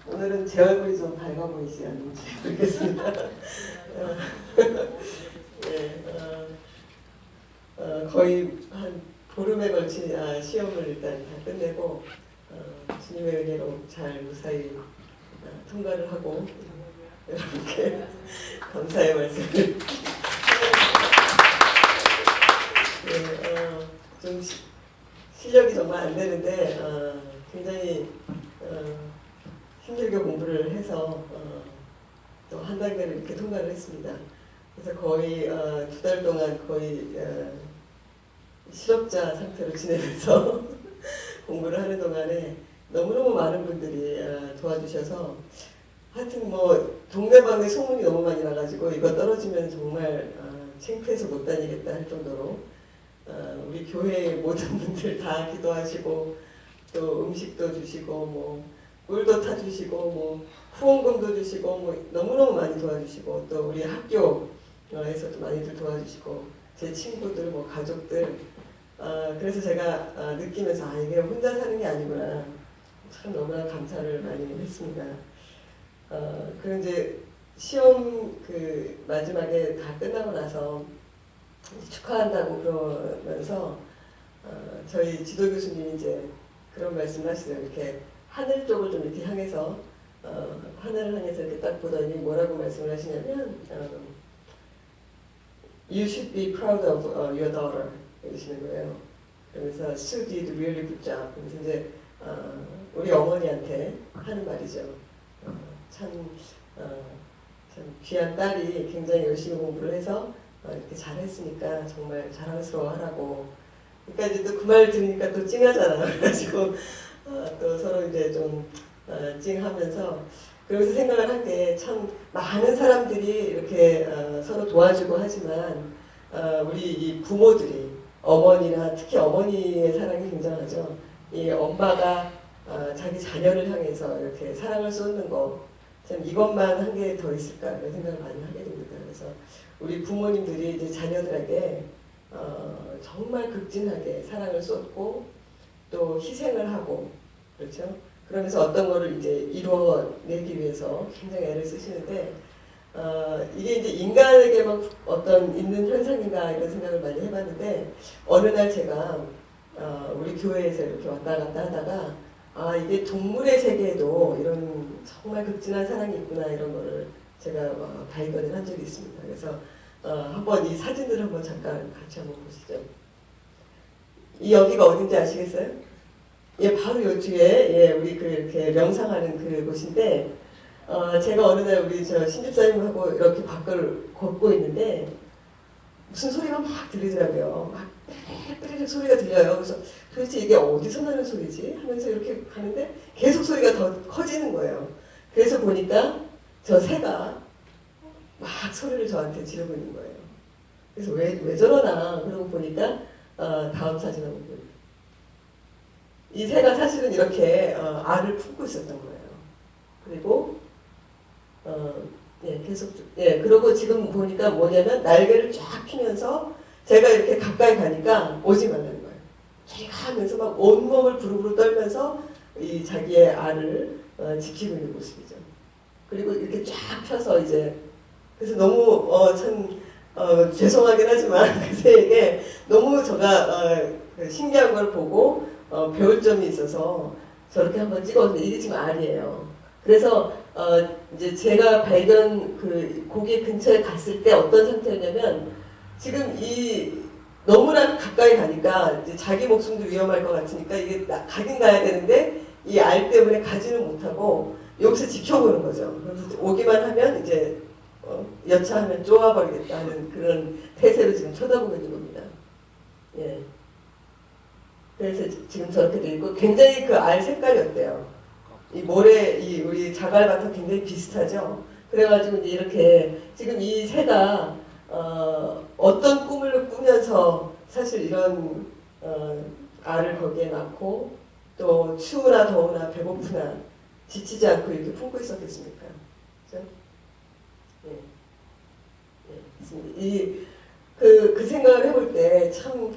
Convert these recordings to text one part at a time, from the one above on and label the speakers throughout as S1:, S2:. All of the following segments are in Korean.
S1: 오늘은 제 얼굴이 좀 밝아 보이지 않는지 모르겠습니다. 네, 거의 한 보름에 걸친 시험을 일단 다 끝내고 주님의 은혜로 잘 무사히 통과를 하고 이렇게 감사의 말씀을 네, 좀 실력이 정말 안 되는데 굉장히 힘들게 공부를 해서 또 한 단계를 이렇게 통과를 했습니다. 그래서 거의 2달 동안 거의 실업자 상태로 지내면서 공부를 하는 동안에 너무너무 많은 분들이 도와주셔서 하여튼 뭐 동네방네 소문이 너무 많이 나가지고 이거 떨어지면 정말 창피해서 못 다니겠다 할 정도로 우리 교회의 모든 분들 다 기도하시고 또 음식도 주시고 뭐 꿀도 타주시고 뭐 후원금도 주시고 뭐 너무너무 많이 도와주시고 또 우리 학교에서도 많이들 도와주시고 제 친구들 뭐 가족들 그래서 제가 느끼면서 이게 혼자 사는 게 아니구나 참 너무나 감사를 많이 했습니다. 그리고 이제 시험 그 마지막에 다 끝나고 나서 축하한다고 그러면서 저희 지도 교수님이 이제 그런 말씀을 하시더라고요. 이렇게 하늘 쪽을 좀 이렇게 향해서 하늘을 향해서 이렇게 딱 보더니 뭐라고 말씀을 하시냐면 You should be proud of your daughter 이러시는 거예요. 그러면서 Sue did really good job. 그래서 이제 우리 어머니한테 하는 말이죠. 참 귀한 딸이 굉장히 열심히 공부를 해서 이렇게 잘했으니까 정말 자랑스러워하라고. 그러니까 이제 또 그 말 들으니까 또 찡하잖아. 그래가지고 또 서로 이제 좀 찡하면서 그러면서 생각을 한 게 참 많은 사람들이 이렇게 서로 도와주고 하지만 우리 이 부모들이 어머니나 특히 어머니의 사랑이 굉장하죠. 이 엄마가 자기 자녀를 향해서 이렇게 사랑을 쏟는 거 참 이것만 한 게 더 있을까 이런 생각을 많이 하게 됩니다. 그래서 우리 부모님들이 이제 자녀들에게 정말 극진하게 사랑을 쏟고 또 희생을 하고 그렇죠. 그러면서 어떤 거를 이제 이루어내기 위해서 굉장히 애를 쓰시는데 이게 이제 인간에게만 어떤 있는 현상인가 이런 생각을 많이 해봤는데 어느 날 제가 우리 교회에서 이렇게 왔다 갔다 하다가 이게 동물의 세계에도 이런 정말 극진한 사랑이 있구나 이런 거를 제가 발견을 한 적이 있습니다. 그래서 한번 이 사진들을 한번 잠깐 같이 한번 보시죠. 이 여기가 어딘지 아시겠어요? 예, 바로 요 뒤에 우리 그 이렇게 명상하는 그 곳인데 제가 어느 날 우리 저 신집사님하고 이렇게 밖을 걷고 있는데 무슨 소리가 막 들리더라고요. 막 삐리릭 소리가 들려요. 그래서 도대체 이게 어디서 나는 소리지? 하면서 이렇게 가는데 계속 소리가 더 커지는 거예요. 그래서 보니까 저 새가 막 소리를 저한테 지르고 있는 거예요. 그래서 왜 저러나 그러고 보니까 다음 사진 한번 보여요. 이 새가 사실은 이렇게 알을 품고 있었던 거예요. 그리고 계속 그러고 지금 보니까 뭐냐면 날개를 쫙 펴면서 제가 이렇게 가까이 가니까 오지 말라는 거예요. 저리가 하면서 막 온몸을 부르부르 떨면서 이 자기의 알을 지키고 있는 모습이죠. 그리고 이렇게 쫙 펴서 이제 그래서 너무 참 죄송하긴 하지만 그 새에게 너무 제가 신기한 걸 보고 배울 점이 있어서 저렇게 한번 찍었는데 이게 지금 알이에요. 그래서 이제 제가 발견 그 고기 근처에 갔을 때 어떤 상태였냐면 지금 이 너무나 가까이 가니까 이제 자기 목숨도 위험할 것 같으니까 이게 가긴 가야 되는데 이 알 때문에 가지는 못하고 여기서 지켜보는 거죠. 그래서 오기만 하면 이제 여차하면 쪼아버리겠다 하는 그런 태세로 지금 쳐다보고 있는 겁니다. 예. 그래서 지금 저렇게 돼 있고 굉장히 그 알 색깔이 어때요? 이 모래, 이 우리 자갈밭하고 굉장히 비슷하죠? 그래가지고 이제 이렇게 지금 이 새가 어떤 꿈을 꾸면서 사실 이런 알을 거기에 낳고 또 추우나 더우나 배고프나 지치지 않고 이렇게 품고 있었겠습니까? 그죠? 그 생각을 해볼 때 참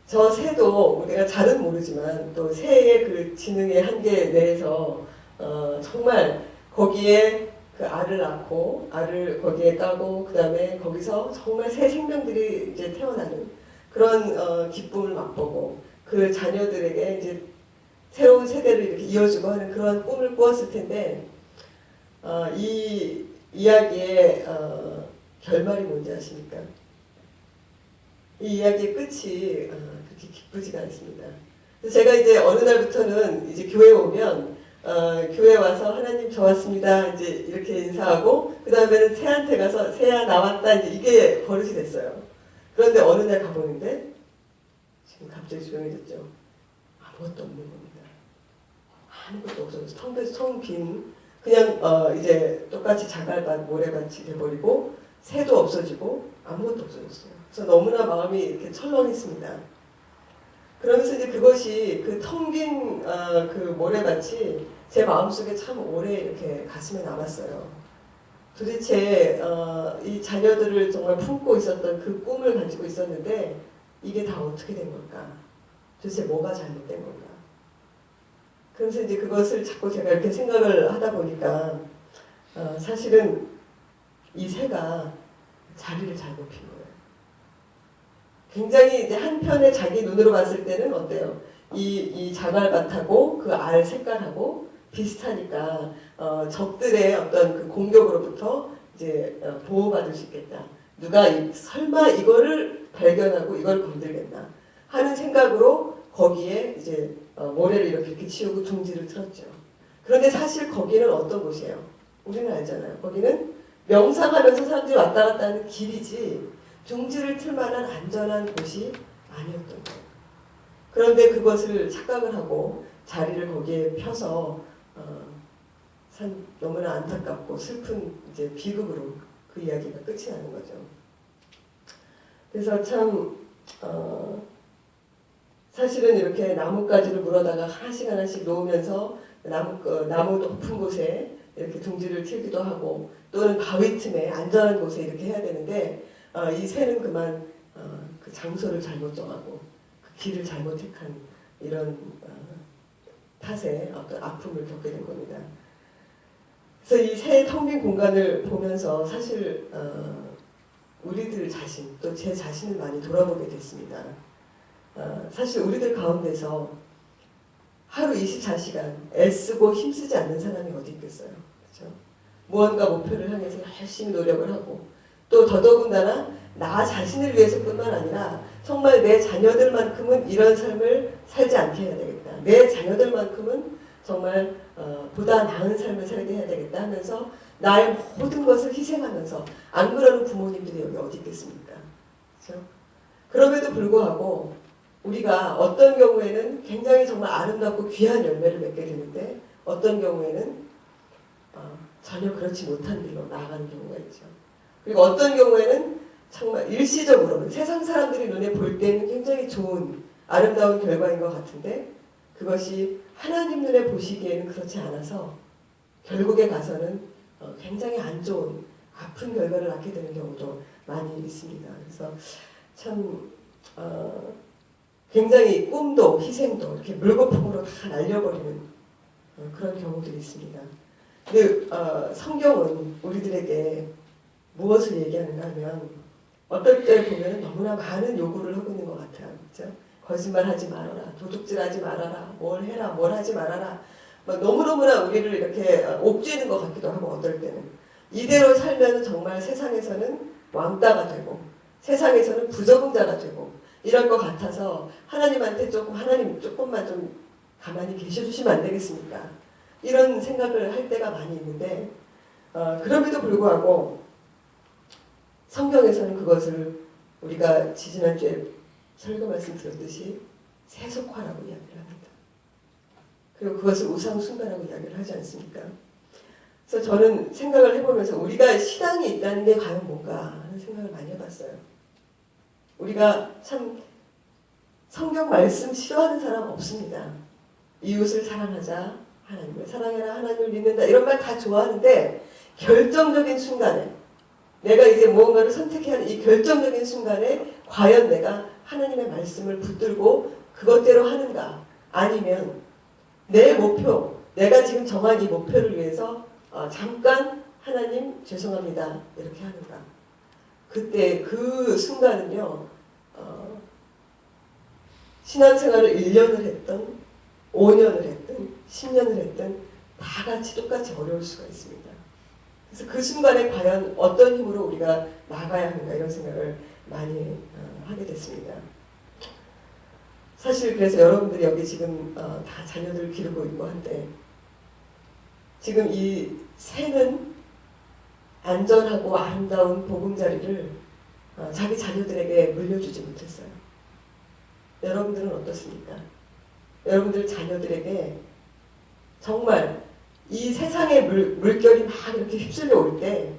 S1: 저 새도 우리가 잘은 모르지만 또 새의 그 지능의 한계 내에서 정말 거기에 그 알을 낳고 알을 거기에 까고 그 다음에 거기서 정말 새 생명들이 이제 태어나는 그런 기쁨을 맛보고 그 자녀들에게 이제 새로운 세대를 이렇게 이어주고 하는 그런 꿈을 꾸었을 텐데 이 이야기의 결말이 뭔지 아십니까? 이 이야기의 끝이 그렇게 기쁘지가 않습니다. 그래서 제가 이제 어느 날부터는 이제 교회에 오면 교회 와서 하나님 저 왔습니다 이제 이렇게 인사하고 그 다음에는 새한테 가서 새야 나왔다 이제 이게 버릇이 됐어요. 그런데 어느 날 가보는데 지금 갑자기 조용해졌죠. 아무것도 없는 겁니다. 아무것도 없어서 텅 빈 그냥 이제 똑같이 자갈밭 모래밭이 돼버리고 새도 없어지고 아무것도 없어졌어요. 그래서 너무나 마음이 이렇게 철렁했습니다. 그러면서 이제 그것이 그 텅 빈 그 모래밭이 제 마음속에 참 오래 이렇게 가슴에 남았어요. 도대체 이 자녀들을 정말 품고 있었던 그 꿈을 가지고 있었는데 이게 다 어떻게 된 걸까? 도대체 뭐가 잘못된 걸까? 그래서 이제 그것을 자꾸 제가 이렇게 생각을 하다 보니까 사실은 이 새가 자리를 잘못 핀 거예요. 굉장히 이제 한편에 자기 눈으로 봤을 때는 어때요? 이 자갈밭하고 그 알 색깔하고 비슷하니까 적들의 어떤 그 공격으로부터 이제 보호받을 수 있겠다. 누가 설마 이거를 발견하고 이걸 건들겠나 하는 생각으로 거기에 이제 모래를 이렇게 치우고 둥지를 틀었죠. 그런데 사실 거기는 어떤 곳이에요? 우리는 알잖아요. 거기는 명상하면서 사람들이 왔다 갔다 하는 길이지 둥지를 틀 만한 안전한 곳이 아니었던 거예요. 그런데 그것을 착각을 하고 자리를 거기에 펴서 너무나 안타깝고 슬픈 이제 비극으로 그 이야기가 끝이 나는 거죠. 그래서 참 사실은 이렇게 나뭇가지를 물어다가 하나씩 하나씩 놓으면서 나무 높은 곳에 이렇게 둥지를 틀기도 하고 또는 바위 틈에 안전한 곳에 이렇게 해야 되는데 이 새는 그만 그 장소를 잘못 정하고 그 길을 잘못 택한 이런 탓에 어떤 아픔을 겪게 된 겁니다. 그래서 이 새 텅 빈 공간을 보면서 사실 우리들 자신 또 제 자신을 많이 돌아보게 됐습니다. 사실 우리들 가운데서 하루 24시간 애쓰고 힘쓰지 않는 사람이 어디 있겠어요. 그렇죠? 무언가 목표를 향해서 열심히 노력을 하고 또 더더군다나 나 자신을 위해서뿐만 아니라 정말 내 자녀들만큼은 이런 삶을 살지 않게 해야 되겠다. 내 자녀들만큼은 정말 보다 나은 삶을 살게 해야 되겠다 하면서 나의 모든 것을 희생하면서 안 그러는 부모님들이 여기 어디 있겠습니까? 그렇죠? 그럼에도 불구하고 우리가 어떤 경우에는 굉장히 정말 아름답고 귀한 열매를 맺게 되는데 어떤 경우에는 전혀 그렇지 못한 길로 나아가는 경우가 있죠. 그리고 어떤 경우에는 정말 일시적으로는 세상 사람들이 눈에 볼 때는 굉장히 좋은 아름다운 결과인 것 같은데 그것이 하나님 눈에 보시기에는 그렇지 않아서 결국에 가서는 굉장히 안 좋은 아픈 결과를 낳게 되는 경우도 많이 있습니다. 그래서 참 굉장히 꿈도 희생도 이렇게 물거품으로 다 날려버리는 그런 경우들이 있습니다. 근데 성경은 우리들에게 무엇을 얘기하는가 하면 어떨 때 보면 너무나 많은 요구를 하고 있는 것 같아요. 그렇죠? 거짓말하지 말아라, 도둑질하지 말아라, 뭘 해라, 뭘 하지 말아라. 너무너무나 우리를 이렇게 옥죄는 것 같기도 하고 어떨 때는 이대로 살면 정말 세상에서는 왕따가 되고 세상에서는 부적응자가 되고 이럴 것 같아서 하나님한테 하나님 조금만 좀 가만히 계셔주시면 안 되겠습니까? 이런 생각을 할 때가 많이 있는데 그럼에도 불구하고 성경에서는 그것을 우리가 지지난주에 설교 말씀 들었듯이 세속화라고 이야기를 합니다. 그리고 그것을 우상숭배라고 이야기를 하지 않습니까? 그래서 저는 생각을 해보면서 우리가 신앙이 있다는 게 과연 뭔가 하는 생각을 많이 해봤어요. 우리가 참 성경 말씀 싫어하는 사람 없습니다. 이웃을 사랑하자, 하나님을 사랑해라, 하나님을 믿는다 이런 말 다 좋아하는데 결정적인 순간에 내가 이제 무언가를 선택해야 하는 이 결정적인 순간에 과연 내가 하나님의 말씀을 붙들고 그것대로 하는가 아니면 내 목표, 내가 지금 정한 이 목표를 위해서 잠깐 하나님 죄송합니다 이렇게 하는가. 그때 그 순간은요 신앙생활을 1년을 했던 5년을 했든 10년을 했든 다 같이 똑같이 어려울 수가 있습니다. 그래서 그 순간에 과연 어떤 힘으로 우리가 나가야 하는가 이런 생각을 많이 하게 됐습니다. 사실 그래서 여러분들이 여기 지금 다 자녀들을 기르고 있고 한데 지금 이 새는 안전하고 아름다운 보금자리를 자기 자녀들에게 물려주지 못했어요. 여러분들은 어떻습니까? 여러분들 자녀들에게 정말 이 세상의 물결이 막 이렇게 휩쓸려 올 때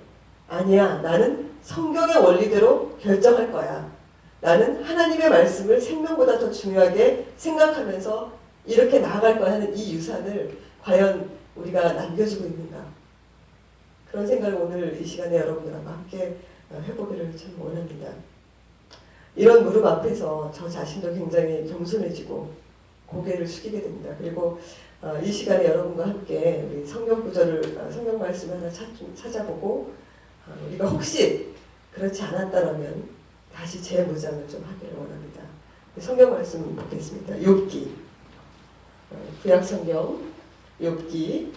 S1: 아니야 나는 성경의 원리대로 결정할 거야. 나는 하나님의 말씀을 생명보다 더 중요하게 생각하면서 이렇게 나아갈 거야 하는 이 유산을 과연 우리가 남겨주고 있는가. 그런 생각을 오늘 이 시간에 여러분들하고 함께 해보기를 참 원합니다. 이런 무릎 앞에서 저 자신도 굉장히 겸손해지고 고개를 숙이게 됩니다. 그리고 이 시간에 여러분과 함께 우리 성경 구절을 성경 말씀을 하나 찾아보고 우리가 혹시 그렇지 않았다면 다시 재무장을 좀 하기를 원합니다. 성경 말씀 보겠습니다. 욥기 구약 성경 욥기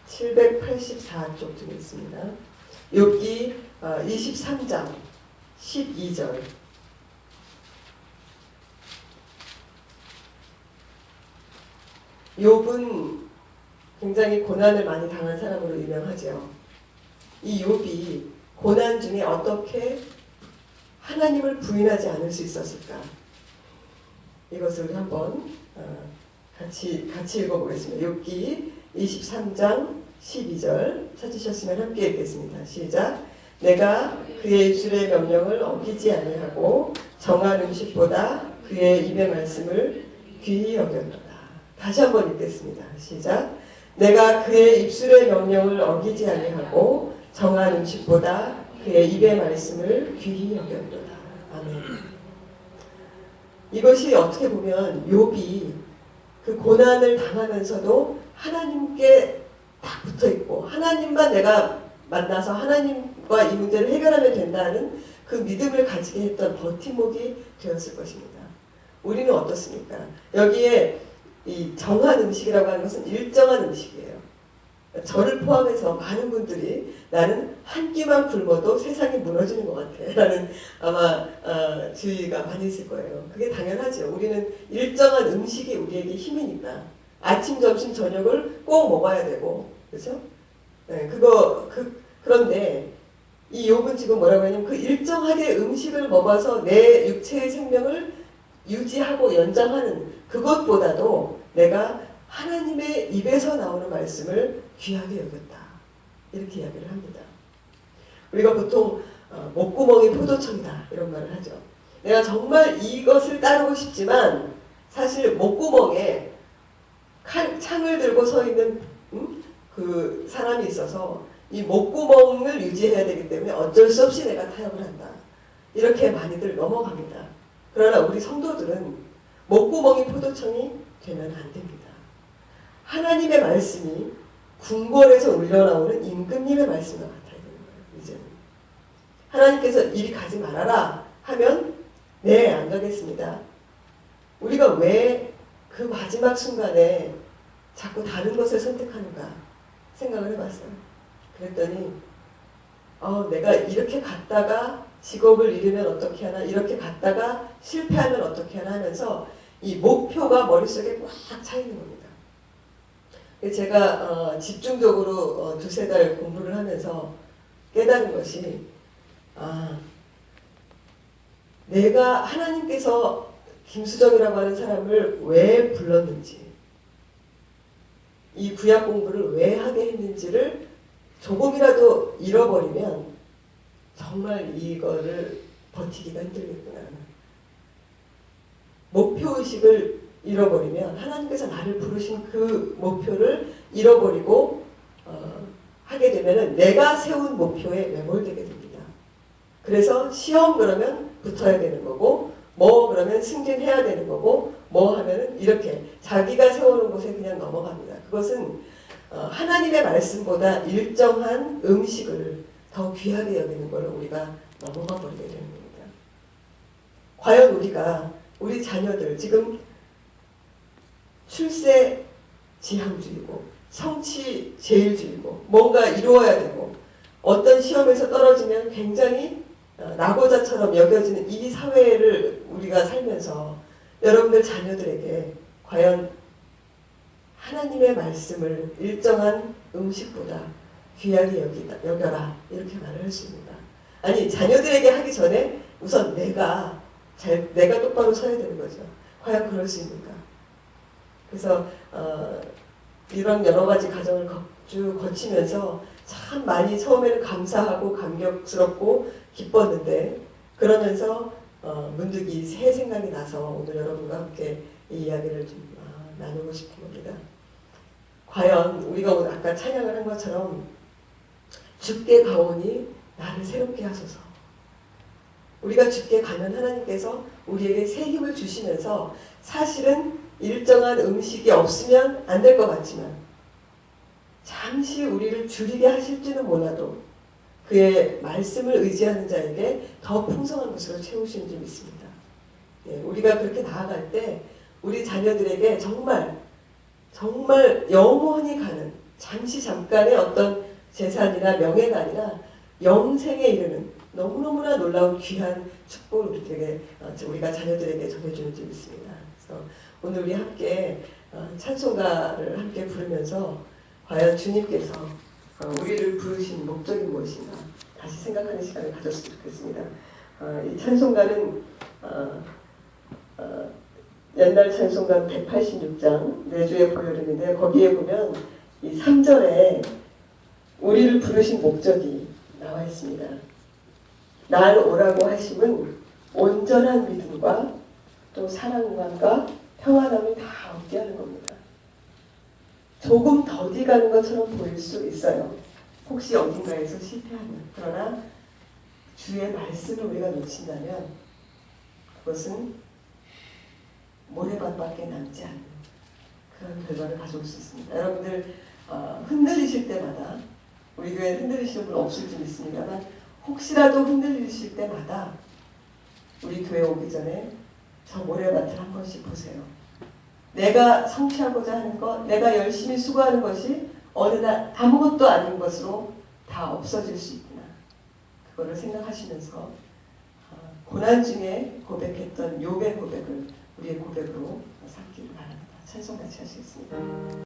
S1: 784쪽 중에 있습니다. 욥기 23장 12절 욥은 굉장히 고난을 많이 당한 사람으로 유명하죠. 이 욥이 고난 중에 어떻게 하나님을 부인하지 않을 수 있었을까? 이것을 우리 한번 같이 읽어보겠습니다. 욥기 23장 12절 찾으셨으면 함께 읽겠습니다. 시작. 내가 그의 입술의 명령을 어기지 아니하고 정한 음식보다 그의 입의 말씀을 귀히 여겼도다. 다시 한번 읽겠습니다. 시작. 내가 그의 입술의 명령을 어기지 아니하고 정한 음식보다 그의 입의 말씀을 귀히 여겼도다. 아멘. 이것이 어떻게 보면 욥이 그 고난을 당하면서도 하나님께 딱 붙어있고 하나님만 내가 만나서 하나님과 이 문제를 해결하면 된다는 그 믿음을 가지게 했던 버팀목이 되었을 것입니다. 우리는 어떻습니까? 여기에 이 정한 음식이라고 하는 것은 일정한 음식이에요. 저를 포함해서 많은 분들이 나는 한 끼만 굶어도 세상이 무너지는 것 같아 라는 아마 주의가 많이 있을 거예요. 그게 당연하죠. 우리는 일정한 음식이 우리에게 힘이니까 아침, 점심, 저녁을 꼭 먹어야 되고 그렇죠? 네, 그런데 이 욥은 지금 뭐라고 하냐면 그 일정하게 음식을 먹어서 내 육체의 생명을 유지하고 연장하는 그것보다도 내가 하나님의 입에서 나오는 말씀을 귀하게 여겼다. 이렇게 이야기를 합니다. 우리가 보통 목구멍이 포도청이다 이런 말을 하죠. 내가 정말 이것을 따르고 싶지만 사실 목구멍에 창을 들고 서 있는 그 사람이 있어서 이 목구멍을 유지해야 되기 때문에 어쩔 수 없이 내가 타협을 한다. 이렇게 많이들 넘어갑니다. 그러나 우리 성도들은 목구멍이 포도청이 되면 안 됩니다. 하나님의 말씀이 궁궐에서 울려나오는 임금님의 말씀과 같아야 되는 거예요. 이제는 하나님께서 이리 가지 말아라 하면 네, 안 가겠습니다. 우리가 왜 그 마지막 순간에 자꾸 다른 것을 선택하는가 생각을 해봤어요. 그랬더니 내가 이렇게 갔다가 직업을 잃으면 어떻게 하나, 이렇게 갔다가 실패하면 어떻게 하나 하면서 이 목표가 머릿속에 꽉 차 있는 겁니다. 제가 집중적으로 2-3달 공부를 하면서 깨달은 것이 내가 하나님께서 김수정이라고 하는 사람을 왜 불렀는지 이 구약 공부를 왜 하게 했는지를 조금이라도 잃어버리면 정말 이거를 버티기가 힘들겠구나. 목표의식을 잃어버리면 하나님께서 나를 부르신 그 목표를 잃어버리고 하게 되면 내가 세운 목표에 매몰되게 됩니다. 그래서 시험 그러면 붙어야 되는 거고 뭐 그러면 승진해야 되는 거고 뭐 하면은 이렇게 자기가 세우는 곳에 그냥 넘어갑니다. 그것은 하나님의 말씀보다 일정한 음식을 더 귀하게 여기는 걸 우리가 넘어가 버리게 되는 겁니다. 과연 우리가 우리 자녀들 지금 출세 지향주의고 성취 제일주의고 뭔가 이루어야 되고 어떤 시험에서 떨어지면 굉장히 낙오자처럼 여겨지는 이 사회를 우리가 살면서 여러분들 자녀들에게 과연 하나님의 말씀을 일정한 음식보다 귀하게 여겨라 이렇게 말을 했습니다. 아니 자녀들에게 하기 전에 우선 내가 똑바로 서야 되는 거죠. 과연 그럴 수 있는가? 그래서 이런 여러 가지 과정을 쭉 거치면서 참 많이 처음에는 감사하고 감격스럽고 기뻤는데 그러면서 문득 이 새 생각이 나서 오늘 여러분과 함께 이 이야기를 좀 나누고 싶은 겁니다. 과연 우리가 오늘 아까 찬양을 한 것처럼 주께 가오니 나를 새롭게 하소서. 우리가 주께 가면 하나님께서 우리에게 새 힘을 주시면서 사실은 일정한 음식이 없으면 안 될 것 같지만 잠시 우리를 줄이게 하실지는 몰라도 그의 말씀을 의지하는 자에게 더 풍성한 것으로 채우시는 줄 믿습니다. 예, 우리가 그렇게 나아갈 때 우리 자녀들에게 정말 영원히 가는 잠깐의 어떤 재산이나 명예가 아니라 영생에 이르는 너무너무나 놀라운 귀한 축복을 우리가 자녀들에게 전해주는 줄 믿습니다. 그래서 오늘 우리 함께 찬송가를 함께 부르면서 과연 주님께서 우리를 부르신 목적이 무엇인가 다시 생각하는 시간을 가졌으면 좋겠습니다. 이 찬송가는 옛날 찬송가 186장 내주의 보혈음인데 거기에 보면 이 3절에 우리를 부르신 목적이 나와 있습니다. 날 오라고 하심은 온전한 믿음과 또 사랑과 평안함을 다 얻게 하는 겁니다. 조금 더디가는 것처럼 보일 수 있어요. 혹시 어딘가에서 실패하면. 그러나 주의 말씀을 우리가 놓친다면 그것은 모래밭밖에 남지 않는 그런 결과를 가져올 수 있습니다. 여러분들 흔들리실 때마다 우리 교회에 흔들리시는 분 없을지 믿습니다만 혹시라도 흔들리실 때마다 우리 교회 오기 전에 저 모래밭을 한 번씩 보세요. 내가 성취하고자 하는 것, 내가 열심히 수고하는 것이 어느 날 아무것도 아닌 것으로 다 없어질 수 있구나. 그거를 생각하시면서 고난 중에 고백했던 욥의 고백을 우리의 고백으로 삼기를 바랍니다. 찬송 같이 하시겠습니다.